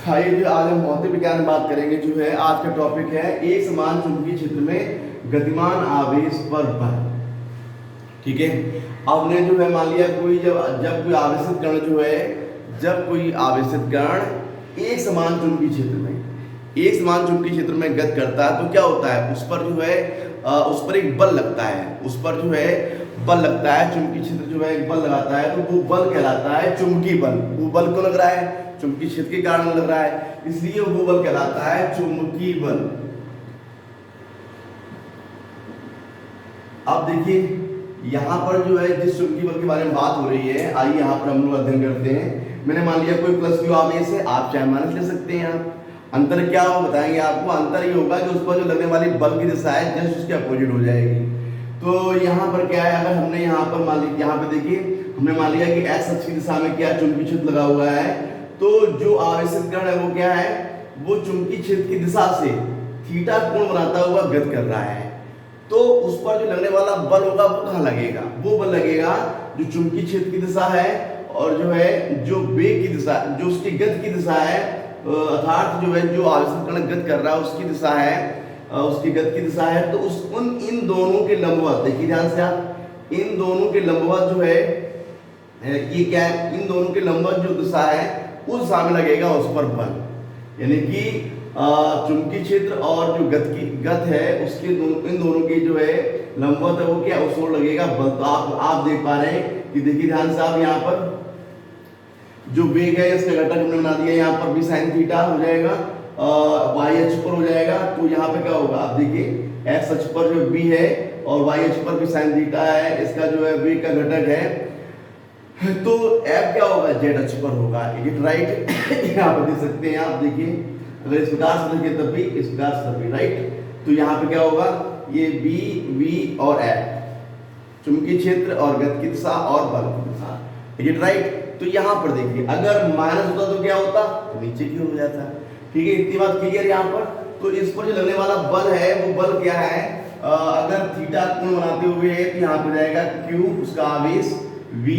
आइए जो आज हम भौतिक विज्ञान में बात करेंगे। जो है आज का टॉपिक है एक समान चुंबकीय क्षेत्र में गतिमान आवेश पर बल। ठीक है, आपने जो है मान लिया कोई जब कोई आवेशित कण जो है जब कोई आवेशित कण एक समान चुंबकीय क्षेत्र में गति करता है तो क्या होता है, उस पर जो है उस पर एक बल लगता है, उस पर जो है बल लगता है, चुंबकीय क्षेत्र जो है एक बल लगाता है तो वो बल कहलाता है चुंबकीय बल। वो बल क्यों लग रहा है, चुंबकीय क्षेत्र के कारण लग रहा है, इसलिए वो बल कहलाता है चुंबकीय बल। अब देखिए यहाँ पर जो है जिस चुंबकीय बल के बारे में बात हो रही है, आइए यहाँ पर हम लोग अध्ययन करते हैं। मैंने मान लिया कोई प्लस क्यू आवेश है, आप चाहे माइनस ले सकते हैं। आप अंतर क्या हो बताएंगे आपको, अंतर ये होगा कि उस पर जो लगने वाली बल की दिशा है जस्ट उसके अपोजिट हो जाएगी। तो यहाँ पर क्या है, अगर हमने यहाँ पर मान लिया, यहाँ पे देखिए हमने मान लिया कि एक्स अक्ष की दिशा में क्या चुंबकीय क्षेत्र लगा हुआ है, तो जो आवेशित कण है वो क्या है, वो चुंबकीय क्षेत्र की दिशा से थीटा कोण बनाता हुआ गति कर रहा है। तो उस पर जो लगने वाला बल होगा वो कहाँ लगेगा, वो बल लगेगा जो चुंबकीय क्षेत्र की दिशा है और जो है जो वेग की दिशा, जो उसकी गति की दिशा है, अर्थात जो है जो आवेशित कण गति कर रहा है उसकी दिशा है, उसकी गति की दिशा है। तो उस इन दोनों के लंबवत, देखिए ध्यान से आप, इन दोनों के लंबवत जो है ये क्या है, इन दोनों के लंबवत जो दिशा है उस दिशा में लगेगा उस पर बल। यानी कि चुंबकीय क्षेत्र और जो गति है उसके इन दोनों की जो है लंबवत है वो क्या, उस ओर लगेगा बल। तो आप देख पा रहे हैं कि देखिए ध्यान से आप, यहाँ पर जो वेग है इसका घटक हमने बना दिया, यहाँ पर भी साइन थीटा हो जाएगा, वाई अक्ष पर हो जाएगा। तो यहाँ पे क्या होगा, आप देखिए एक्स अक्ष पर जो बी है और वाई अक्ष पर भी साइन थीटा है, इसका जो है वेग का घटक है, तो एफ क्या होगा, जेड अक्ष पर होगा। इट राइट यहाँ पे देख सकते हैं आप, देखिए अगर इस प्रकार से देखें तब भी, इस प्रकार से तब भी, राइट। तो यहाँ पे क्या होगा, ये बी वी और एफ चुंबकीय क्षेत्र और गति की दिशा और बल की दिशा, इट राइट। तो यहाँ पर देखिए अगर माइनस होता तो क्या होता, तो नीचे की हो जाता। ठीक है, इतनी बात क्लियर यहाँ पर। तो इस पर जो लगने वाला बल है वो बल क्या है, अगर थीटा कोण बनाते हुए है तो यहाँ पे जाएगा क्यू उसका आवेश, v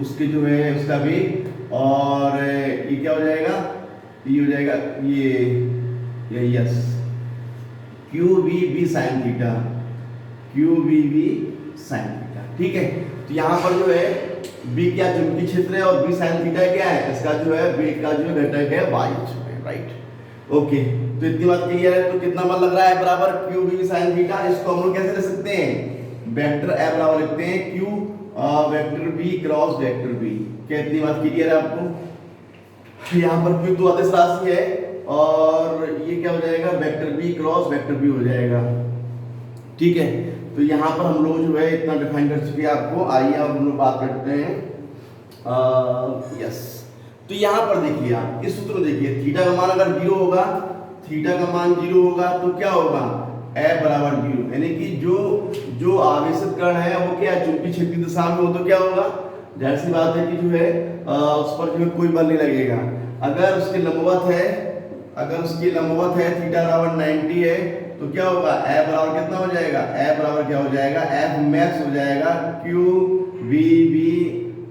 उसके जो है उसका वेग, और ये क्या हो जाएगा, ये हो जाएगा ये यस Q V V sine theta, Q V V sine theta. ठीक है, तो यहाँ पर जो है v क्या चुंबकीय क्षेत्र है और v साइन थीटा क्या है, इसका जो है वेग का जो घटक है y अक्ष में, राइट। ओके, तो इतनी बात क्लियर है। तो कितना बल लग रहा है, बराबर क्यू वी साइन थीटा। इसको हम लोग कैसे लिख सकते हैं, वेक्टर ए बराबर लिखते हैं Q vector B cross vector B. क्या इतनी बात क्लियर है आपको। यहाँ पर क्यू तो अदिश राशि है और ये क्या हो जाएगा, vector B cross vector B हो जाएगा। ठीक है, तो यहाँ पर हम लोग जो है इतना डिफाइन कर चुके हैं आपको। आइए अब हम लोग बात करते हैं यस। तो यहाँ पर देखिए आप इस सूत्र में देखिए, थीटा का मान अगर 0 होगा, थीटा का मान 0 होगा तो क्या होगा, F बराबर 0, यानी कि जो आवेशित कण है वो क्या चुंबकीय क्षेत्र की दिशा में हो तो क्या होगा, जाहिर सी बात है कि जो है उस पर जो है कोई बल नहीं लगेगा। अगर उसके लंबवत है, अगर उसकी लंबवत है थीटा बराबर 90 है तो क्या होगा, F बराबर कितना हो जाएगा, F बराबर क्या हो जाएगा, F मैक्स हो जाएगा क्यू वी वी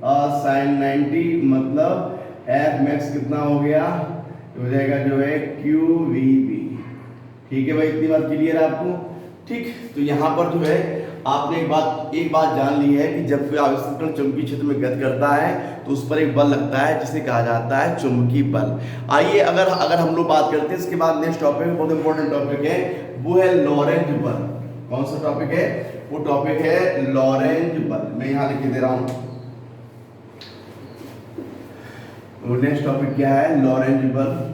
साइन 90, मतलब F मैक्स कितना हो गया, हो जाएगा जो है क्यू वी वी। ठीक है भाई, इतनी बात क्लियर है आपको। ठीक, तो यहाँ पर जो है आपने एक बात जान ली है कि जब कोई आवेशित कण चुंबकीय क्षेत्र में गति करता है तो उस पर एक बल लगता है जिसे कहा जाता है चुंबकीय बल। आइए अगर हम लोग बात करते हैं इसके बाद नेक्स्ट टॉपिक बहुत इंपॉर्टेंट टॉपिक है, वो है लॉरेंज बल। कौन सा टॉपिक है, वो टॉपिक है लॉरेंज बल। मैं यहाँ लिख दे रहा हूँ, नेक्स्ट टॉपिक क्या है, लॉरेंज बल।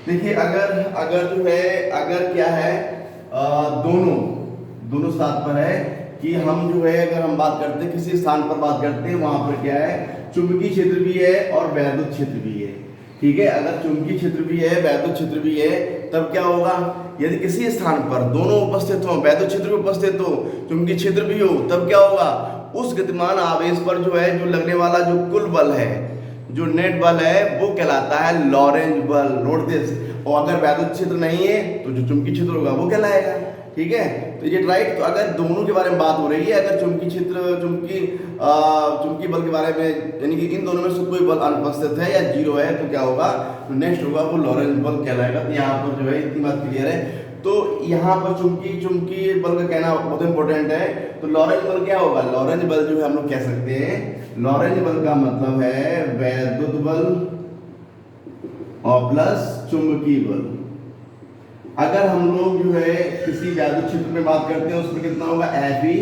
देखिए अगर जो है अगर क्या है दोनों साथ पर है कि हम जो है अगर हम बात करते हैं किसी स्थान पर बात करते हैं, वहां पर क्या है चुंबकीय क्षेत्र भी है और वैद्युत क्षेत्र भी है। ठीक है, अगर चुंबकीय क्षेत्र भी है वैद्युत क्षेत्र भी है तब क्या होगा, यदि किसी स्थान पर दोनों उपस्थित हो, वैद्युत क्षेत्र भी उपस्थित हो चुंबकीय क्षेत्र भी हो, तब क्या होगा, उस गतिमान आवेश पर जो है जो लगने वाला जो कुल बल है, जो नेट बल है वो कहलाता है लॉरेंज बल। Note this. और अगर वैद्युत क्षेत्र नहीं है तो जो चुंबकीय क्षेत्र होगा वो कहलाएगा। ठीक है, तो ये राइट। तो अगर दोनों के बारे में बात हो रही है, अगर चुंबकीय क्षेत्र चुंबकीय बल के बारे में, यानी कि इन दोनों में से कोई बल अनुपस्थित है या जीरो है, तो क्या होगा, तो नेक्स्ट होगा वो लॉरेंज बल कहलाएगा। तो यहाँ पर जो है इतनी बात क्लियर है। तो यहाँ पर चुंबकीय बल का कहना बहुत इंपॉर्टेंट है। तो लॉरेंज बल क्या होगा, लॉरेंज बल जो है हम लोग कह सकते हैं, लॉरेंज बल का मतलब है वैद्युत बल और प्लस चुंबकीय बल। अगर हम लोग जो है किसी वैद्युत क्षेत्र में बात करते हैं, उसमें कितना होगा, Fe,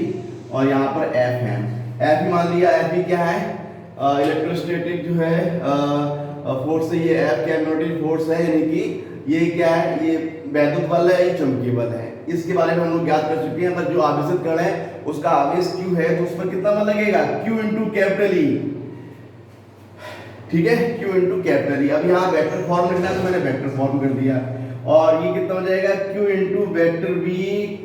और यहाँ पर F है। Fe मान लिया, Fe क्या है, इलेक्ट्रोस्टैटिक जो है फोर्स है, ये F क्या मैग्नेटिक फोर्स है, यानी कि ये क्या है, ये वैद्युत बल है, ये चुंबकीय बल है। इसके बारे में हम लोग ज्ञात कर चुके हैं। पर जो आवेशित कण है उसका आवेश Q है, तो उस पर कितना बल लगेगा, Q इंटू कैपिटल E, ठीक है, Q इंटू कैपिटल E। अब यहाँ वेक्टर फॉर्म लिखना है, तो मैंने वेक्टर फॉर्म कर दिया, और ये कितना हो जाएगा, Q into vector V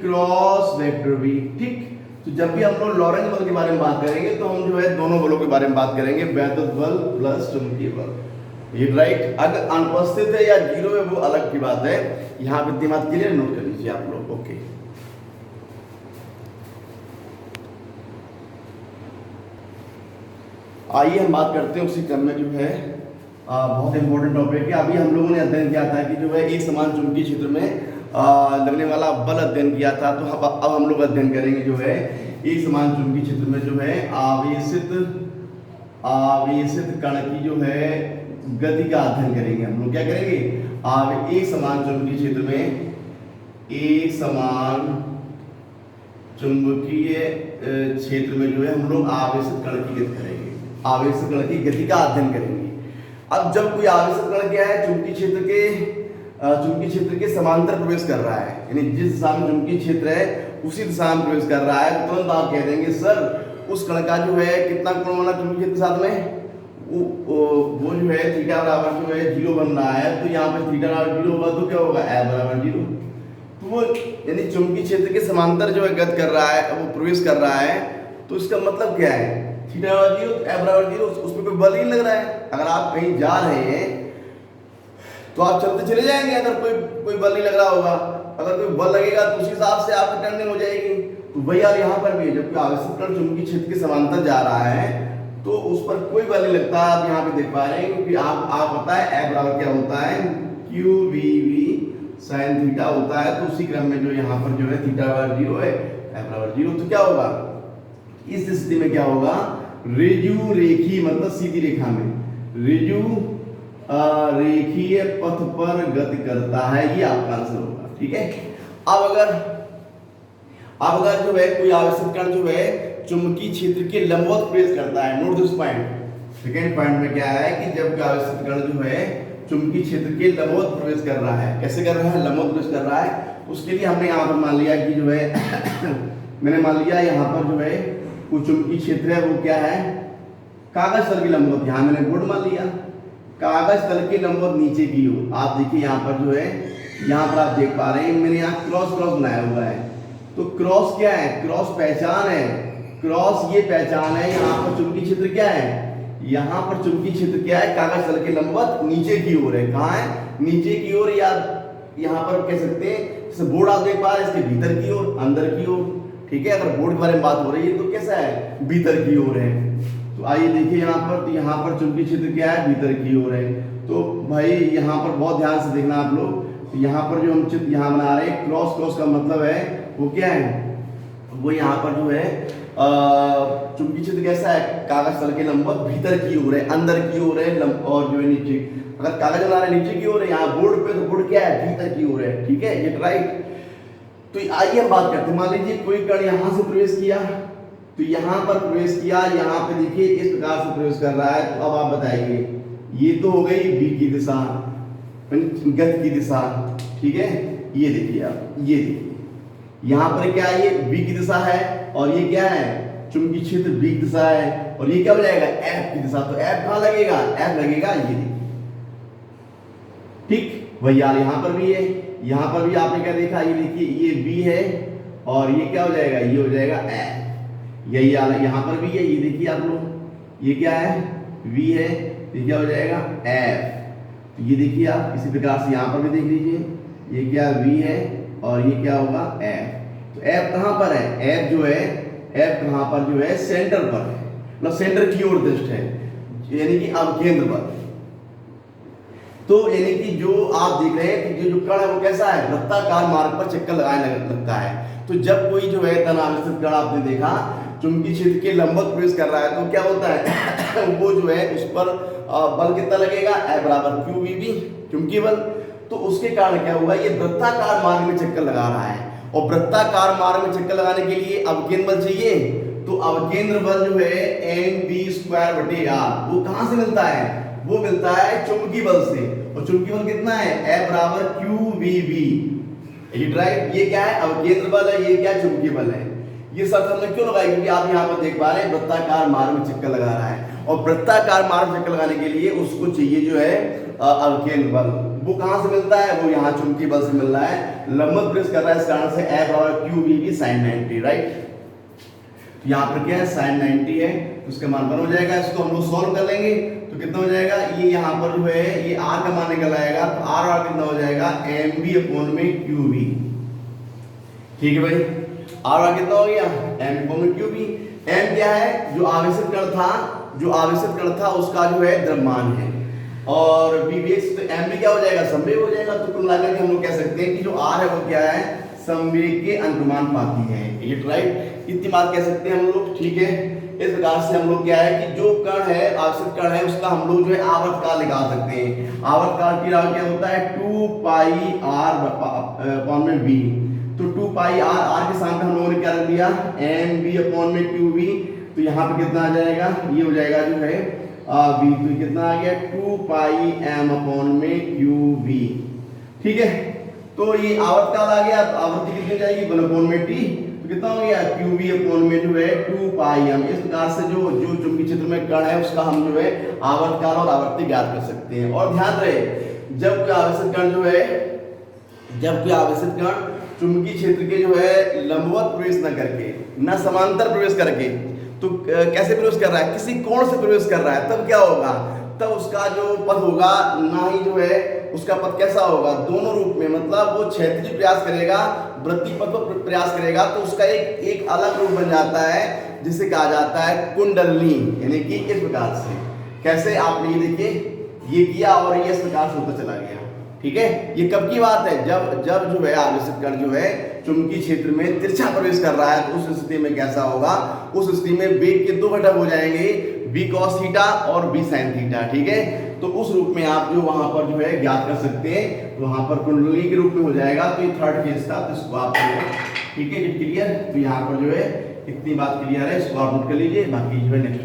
cross vector V, ठीक। तो जब भी हम लोग लॉरेंज बल के बारे में बात करेंगे, तो हम जो है दोनों बलों के बारे में बात करेंगे, वैद्युत बल प्लस चुंबकीय बल, ये राइट। अगर अनुपस्थित है या जीरो है वो अलग की बात है। यहाँ पे इतनी बात क्लियर, नोट कर लीजिए आप लोग, ओके। आइए हम बात करते हैं उसी क्रम में, जो है बहुत इंपॉर्टेंट टॉपिक है। अभी हम लोगों ने अध्ययन किया था कि जो है एक समान चुंबकीय क्षेत्र में लगने वाला बल अध्ययन किया था। तो अब हम लोग अध्ययन करेंगे जो है एक समान चुंबकीय क्षेत्र में जो है आवेशित कण की जो है गति का अध्ययन करेंगे। हम लोग क्या करेंगे, एक समान चुंबकीय क्षेत्र में एक समान चुंबकीय क्षेत्र में जो है हम लोग आवेशित कण की गति करेंगे, आवेशित कण की गति का अध्ययन करेंगे। अब जब कोई आवेशित कण क्या है, चुंबकीय क्षेत्र के समांतर प्रवेश कर रहा है, यानी जिस दिशा में चुंबकीय क्षेत्र है उसी दिशा में प्रवेश कर रहा है, तो तुरंत आप कह देंगे सर उस कण का जो है कितना कोण बना चुंबकीय क्षेत्र के साथ में, वो जो है थीटा बराबर जो है 0 बन रहा है। तो यहाँ पे थीटा बराबर 0 होगा, तो क्या होगा, F बराबर 0। तो वो यानी चुंबकीय क्षेत्र के समांतर जो है गति कर रहा है, वो प्रवेश कर रहा है, तो इसका मतलब क्या है, थीटा बराबर 0, F बराबर 0, उसमें कोई बल ही नहीं लग रहा है। अगर आप कहीं जा रहे हैं तो आप चलते चले जाएंगे, अगर कोई बल नहीं लग रहा होगा। अगर कोई बल लगेगा तो उस हिसाब से आपकी टर्निंग हो जाएगी। तो वही यार यहाँ पर भी जब आवेशित कण चुंबकीय क्षेत्र के समांतर जा रहा है तो उस पर कोई बल नहीं लगता। आप यहाँ पे देख पा रहे हैं, क्योंकि आप पता है F बराबर क्या होता है, QVV sin थीटा होता है। तो उसी क्रम में जो यहाँ पर जो है थीटा बराबर 0 है, F बराबर 0। तो क्या होगा, इस स्थिति में क्या होगा, ऋजु रेखीय मतलब सीधी रेखा में ऋजु रेखीय पथ पर गति करता है, ये आपका आंसर होगा, ठीक है। अब अगर जो है कोई आवेशित कण जो है चुंबकीय क्षेत्र के लंबवत प्रवेश करता है, note this point. Second point में क्या है कि जब आवेशित कण जो है चुंबकीय क्षेत्र के लंबवत प्रवेश कर रहा है, कैसे कर रहा है, लंबवत प्रवेश कर रहा है। उसके लिए हमने यहाँ पर मान लिया कि जो है मैंने मान लिया यहाँ पर जो है कुछ चुंबकीय क्षेत्र है, वो क्या है, कागज तल की लंबवत। यहाँ मैंने बोर्ड मान लिया, कागज तल की लंबवत नीचे की ओर। आप देखिए यहाँ पर जो है, यहाँ पर आप देख पा रहे हैं मैंने यहाँ क्रॉस बनाया हुआ है। तो क्रॉस क्या है, क्रॉस पहचान है, क्रॉस ये पहचान है। यहाँ पर चुंबकीय क्षेत्र क्या है, यहाँ पर चुंबकीय क्षेत्र क्या है, कागज तल के लंबवत नीचे की ओर है। कहाँ है, नीचे की ओर, या यहाँ पर कह सकते हैं जैसे बोर्ड आप देख पा रहे हैं इसके भीतर की ओर, अंदर की ओर, ठीक है। अगर बोर्ड के बारे में बात हो रही है तो कैसा है, भीतर की ओर है। तो आइए देखिए यहाँ पर, तो यहाँ पर चुंबकीय क्षेत्र क्या है, भीतर की ओर है। तो भाई यहाँ पर बहुत ध्यान से देखना आप लोग। तो यहाँ पर जो हम चित्र यहाँ बना रहे हैं, क्रॉस का मतलब है वो क्या है, वो यहाँ पर जो है चुंबकीय क्षेत्र कैसा है, कागज तल के लंबवत भीतर की ओर है, अंदर की ओर है, और जो है नीचे। अगर कागज बना रहे नीचे की ओर है, यहाँ बोर्ड पे, तो बोर्ड क्या है, भीतर की ओर है, ठीक है, ये राइट। तो आइए हम बात करते हैं, मान लीजिए कोई कण यहाँ से प्रवेश किया, तो यहाँ पर प्रवेश किया, यहाँ पे देखिए इस प्रकार से प्रवेश कर रहा है। तो अब आप बताइए, ये तो हो गई बी की दिशा, गति की दिशा, ठीक है। ये देखिए आप, ये देखिए यहाँ पर क्या है, ये बी की दिशा है, और ये क्या है, चुंबकीय क्षेत्र बी की दिशा है, और ये क्या हो जाएगा, एफ की दिशा। तो एफ कहाँ लगेगा, एफ लगेगा ये देखिए, ठीक। वही यार यहाँ पर भी है, यहाँ पर भी आपने क्या देखा, ये देखिए ये बी है, और ये क्या हो जाएगा, ये हो जाएगा एफ। यही यहाँ पर भी है, ये देखिए आप लोग, ये क्या है, वी है, ये क्या हो जाएगा, एफ। तो ये देखिए आप इसी प्रकार से यहाँ पर भी देख लीजिए, ये क्या वी है, और ये क्या होगा, एफ। तो F कहाँ पर है, F जो है F कहाँ पर जो है सेंटर पर है, मतलब सेंटर की ओर दृष्ट है, यानी कि अवकेंद्र पर। तो यानी कि जो आप देख रहे हैं कि जो कण है वो कैसा है, वृत्ताकार मार्ग पर चक्कर लगाने लगता है। तो जब कोई जो है धन आवेशित कण आपने देखा चुंबकीय क्षेत्र के लंबवत प्रवेश कर रहा है तो क्या होता है वो जो है उस पर बल कितना लगेगा, F बराबर QVB चुंबकीय बल। तो उसके कारण क्या होगा, ये वृत्ताकार मार्ग में चक्कर लगा रहा है, और वृत्ताकार मार्ग में चक्कर लगाने के लिए अवकेंद्र बल चाहिए। तो अवकेंद्र बल जो है mv²/r वो कहां से मिलता है, वो मिलता है चुंबकीय बल से, और चुंबकीय बल कितना है, F बराबर QVB। राइट, ये क्या है, अवकेंद्र बल है, ये क्या है, चुंबकीय बल है। ये शर्त हमने क्यों लगाई, क्योंकि आप यहाँ पर देख पा रहे हैं वृत्ताकार मार्ग में चक्कर लगा रहा है, और वृत्ताकार मार्ग में चक्कर लगाने के लिए उसको चाहिए जो है अवकेंद्र बल। वो कहां से मिलता है, वो यहाँ चुंबकीय बल से मिल रहा है, लंबवत प्रवेश कर रहा है, इस कारण से F बराबर QVB sin 90। राइट, यहाँ पर क्या है sin 90 है, तो उसका मान 1 हो जाएगा। इसको हम लोग सॉल्व कर लेंगे तो कितना हो जाएगा, ये यहाँ पर जो है ये R का मान निकल आएगा, तो R कितना हो जाएगा mv/qv। ठीक है भाई, R कितना हो गया, mv/qv। m क्या है, जो आवेशित कण था, जो आवेशित कण था उसका जो है द्रव्यमान है, और vvx तो m क्या हो जाएगा, संवेग हो जाएगा। तो कुल मिलाकर के हम लोग कह सकते हैं कि जो R है वो क्या है, संवेग के अनुमानुपाती है। ये राइट, इतनी बात कह सकते हैं हम लोग। ठीक है, इस प्रकार से हम लोग क्या है कि जो कण है, आवेशित कण है, उसका हम लोग जो है आवर्तकाल निकाल सकते हैं। आवर्तकाल की राशि क्या होता है, 2πr/v। तो 2πr, r के सामने हम लोगों ने क्या रख दिया, mv/qv। तो यहाँ पे कितना आ जाएगा, ये हो जाएगा जो है v, तो कितना आ गया 2πm/qv। ठीक है, तो ये आवर्तकाल आ गया, तो आवृत्ति कितनी हो जाएगी, 1/t। तो कितना हो गया, qv जो है 2πm। इस प्रकार से जो चुंबकीय क्षेत्र में कण है उसका हम जो है आवर्तकाल और आवृत्ति ज्ञात कर सकते हैं। और ध्यान रहे, जब कोई आवेशित कण जो है, जब कोई आवेशित कण चुंबकीय क्षेत्र के जो है लंबवत प्रवेश न करके, न समांतर प्रवेश करके, तो कैसे प्रवेश कर रहा है, किसी कोण से प्रवेश कर रहा है, तब क्या होगा, तब उसका जो पथ होगा ना ही जो है उसका पथ कैसा होगा, दोनों रूप में, मतलब वो क्षैतिज प्रयास करेगा, वृत्तीय पथ पर प्रयास करेगा, तो उसका एक अलग रूप बन जाता है जिसे कहा जाता है कुंडलनी। यानी कि इस प्रकार से, कैसे आपने ये देखिए ये किया और ये इस प्रकार से होता चला गया। ठीक है, ये कब की बात है, जब जो है आवेशित कण जो है चुंबकीय क्षेत्र में तिरछा प्रवेश कर रहा है, तो उस स्थिति में कैसा होगा, उस स्थिति में वेग के दो घटक हो जाएंगे, v cos थीटा और v sin थीटा। ठीक है, तो उस रूप में आप जो वहां पर जो है ज्ञात कर सकते हैं, तो वहां पर कुंडली के रूप में हो जाएगा। तो ये थर्ड केस था, तो इसको आप, ठीक है, क्लियर। तो यहाँ पर जो है इतनी बात क्लियर है, इसको आप नोट कर लीजिए, बाकी जो है नेक्स्ट